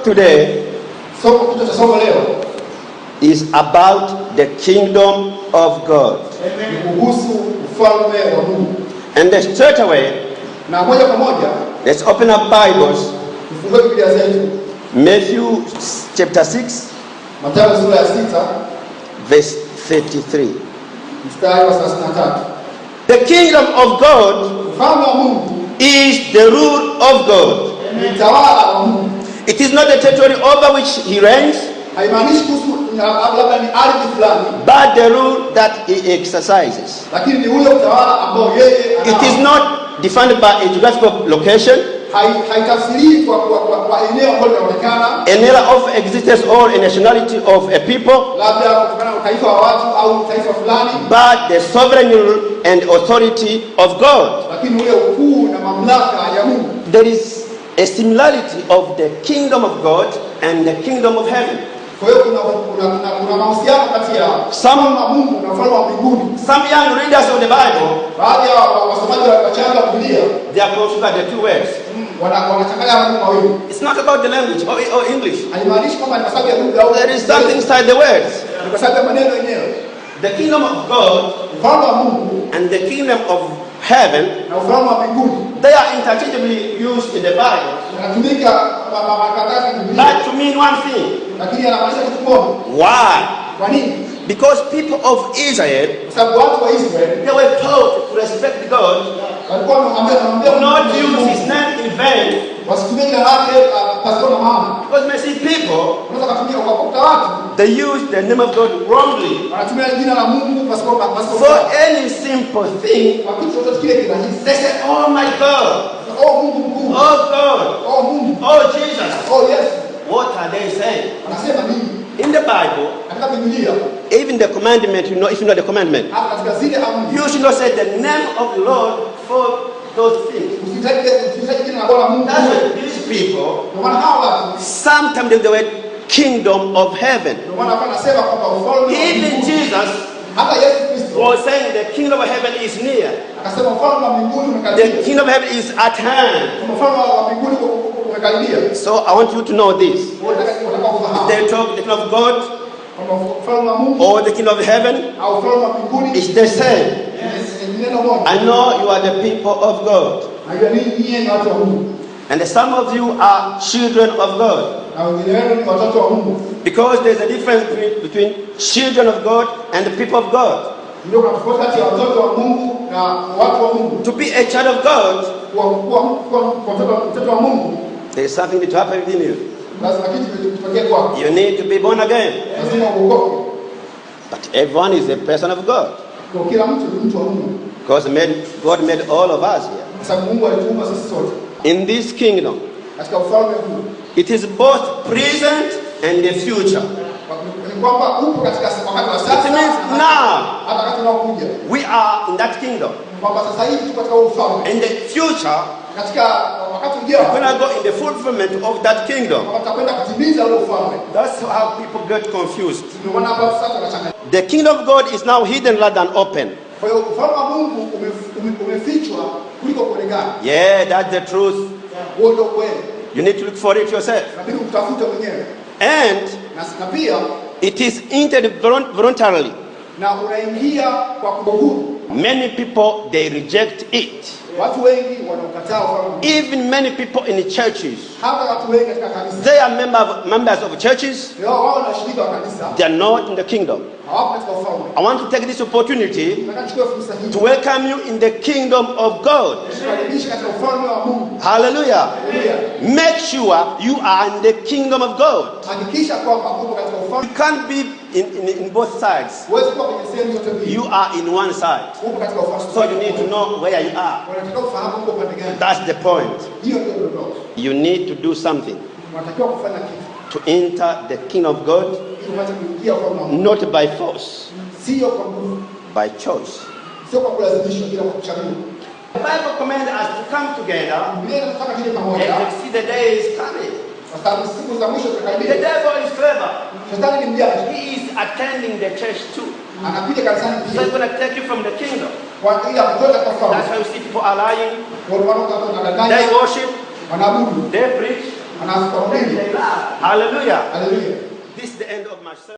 today Kichwa cha somo leo is about the kingdom of God. ni kuhusu ufalme wa Mungu. And straight away, Na moja kwa moja let's open up Bibles. tufungue Biblia zetu. Matthew chapter 6, Mathayo sura ya 6 verse 33. mstari wa 33. The kingdom of God Ufalme wa Mungu is the rule of God. ni utawala wa Mungu. It is not the territory over which he reigns, Haimaanishi kuhusu labda ni ardhi fulani, but the rule that he exercises. lakini ni ule utawala ambao yeye It is not defined by a geographical location, haitafsiri kwa eneo ambalo linaonekana, an era of existence or a nationality of a people, labda kutokana na utaifa wa watu au taifa fulani, but the sovereign rule and authority of God. lakini ule ukuu na mamlaka ya Mungu. There is a similarity of the kingdom of God and the kingdom of heaven. Kwa hiyo kuna mahusiano kati ya ufalme wa Mungu na ufalme wa mbinguni. Some young readers of the Bible, Baadhi ya wasomaji wa wachanga wa Biblia they are confused by the two words. wanachanganya mambo mawili. It's not about the language or English. Haimaanishi kwamba ni kwa sababu ya lugha au There is something inside the words. ni kwa sababu ya maneno yenyewe. The kingdom of God Ufalme wa Mungu and the kingdom of heaven, na ufalme wa mbinguni they are interchangeably used in the Bible, yanatumika makaratasi ya Biblia, but to mean one thing. lakini yanamaanisha kitu kimoja. Why? Kwa nini? Because people of Israel, Kwa sababu watu wa Israeli they were taught to respect God, walikuwa wanaambia do not use his name in vain. wasitumie jina lake pasipo na maana. Because you may see people, Unaweza kutumia kwa watu they use the name of God wrongly wanatumia jina la Mungu pasipo for any simple thing. kwa kitu chochote kile kirahisi. They say, oh my God, Oh Mungu mkuu. oh God, Oh Mungu. oh Jesus. Oh yes. What are they saying? Anasema nini? In the Bible, Katika Biblia, even the commandment, you know, if you know the commandment, hata katika zile amri, you should not say the name of the Lord for those things. usitaje jina la Bwana Mungu. That's why these people, Ndio maana hao watu, sometimes they the word kingdom of heaven. ndio maana hapa anasema kwamba ufalme wa Even mbinguni. Jesus Hata Yesu Kristo was saying the kingdom of heaven is near. akasema ufalme wa mbinguni The umekaribia. kingdom of heaven is at hand. Ufalme wa mbinguni umekaribia. So I want you to know this. Unataka kufahamu They talk the kingdom of God kwamba ufalme wa Mungu or the kingdom of heaven au ufalme wa mbinguni is the same. ni neno moja. I know you are the people of God. Najua nyinyi ni watu wa Mungu. And some of you are children of God. Na wengine wenu ni watoto wa Mungu. Because there's a difference between children of God and the people of God. Ndio kuna tofauti kati ya watoto wa Mungu na watu wa Mungu. To be a child of God, Kwa mtoto wa Mungu there is something that happen within you. lazima kitu kitokee kwako. You need to be born again. Lazima uokoke. But everyone is a person of God. Kwa kila mtu ni mtu wa Mungu. Because God made all of us here. Kwa sababu Mungu alituumba sisi sote. In this kingdom, Katika ufalme huu it is both present and the future. ni kwamba upo katika wakati wa It sasa means now hata wakati unaokuja. we are in that kingdom. Kwamba sasa hivi tuko katika ufalme. In the future, Katika wakati we're ujao going to go in the fulfillment of that kingdom. tutakwenda kutimiza ule ufalme. That's how people get confused. Ndio maana hapa sasa tunachanganya. The kingdom of God is now hidden rather than open. Kwa hiyo ufalme wa Mungu umefichwa kuliko kuonekana. Yeah, that's the truth. Huo ndio kweli. You need to look for it yourself. Inabidi utafute mwenyewe. And Na pia it is entered voluntarily. na unaingia kwa kuhuru. Many people, they reject it. Watu wengi wanaukataa ufalme wa Mungu. Even many people in the churches, Hata watu wengi katika kanisa. they are members of churches. Leo wao na washirika wa kanisa They are not in the kingdom. hawapo katika ufalme. I want to take this opportunity Nataka nichukue fursa hii to welcome you in the kingdom of God. kukaribisha katika ufalme wa Mungu. Hallelujah. Haleluya. Make sure you are in the kingdom of God. Hakikisha kwamba uko katika ufalme. You can't be in both sides. Huwezi kuwa kwenye sehemu zote mbili. You are in one side. Uko katika ufalme. So you need to know where you are. Unatakiwa kufahamu uko upande gani. That's the point. Hiyo ndio ndoto. You need to do something Unatakiwa kufanya kitu to enter the kingdom of God, ili upate kuingia ufalme wa Mungu. not by force, Sio kwa nguvu, by choice. sio kwa kulazimishwa, ila kwa kuchagua. The Bible commands us to come together Biblia inataka tuje and pamoja to see the day is coming. kwa sababu siku za mwisho The zinakaribia. devil is clever. Shetani ni mjanja. He is attending the church too. Anakuja kanisani So he's pia going to take you from the kingdom. kwa ajili ya kutoka katika That's ufalme. why you see people are lying. Watu They wanadanganya, worship, wanaabudu, they preach, Anaanza kwa nini? Hallelujah. Hallelujah. This is the end of my sermon.